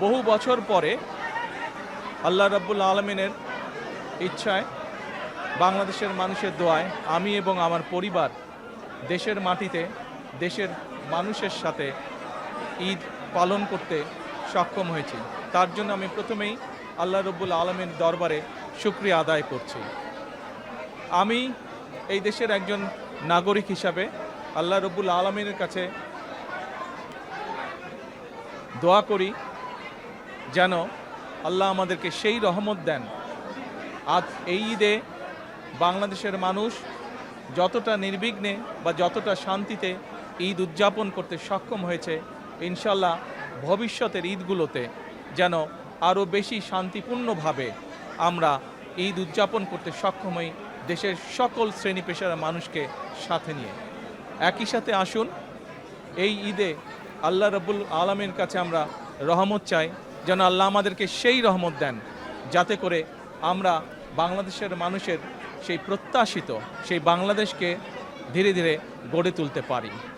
বহু বছর পরে আল্লাহ রাব্বুল আলামিনের ইচ্ছায়, বাংলাদেশের মানুষের দোয়ায় আমি এবং আমার পরিবার দেশের মাটিতে দেশের মানুষের সাথে ঈদ পালন করতে সক্ষম হয়েছি। তার জন্য আমি প্রথমেই আল্লাহ রাব্বুল আলামিনের দরবারে শুকরিয়া আদায় করছি। আমি এই দেশের একজন নাগরিক হিসাবে আল্লাহ রাব্বুল আলামিনের কাছে দোয়া করি যেন আল্লাহ আমাদেরকে সেই রহমত দেন। আজ এই ঈদে বাংলাদেশের মানুষ যতটা নির্বিঘ্নে বা যতটা শান্তিতে ঈদ উদযাপন করতে সক্ষম হয়েছে, ইনশাল্লাহ ভবিষ্যতের ঈদগুলোতে যেন আরও বেশি শান্তিপূর্ণভাবে আমরা ঈদ উদযাপন করতে সক্ষম হই, দেশের সকল শ্রেণী পেশার মানুষকে সাথে নিয়ে। একই সাথে আসুন এই ঈদে আল্লাহ রাব্বুল আলামিনের কাছে আমরা রহমত চাই, যেন আল্লাহ আমাদেরকে সেই রহমত দেন যাতে করে আমরা বাংলাদেশের মানুষের সেই প্রত্যাশিত সেই বাংলাদেশকে ধীরে ধীরে গড়ে তুলতে পারি।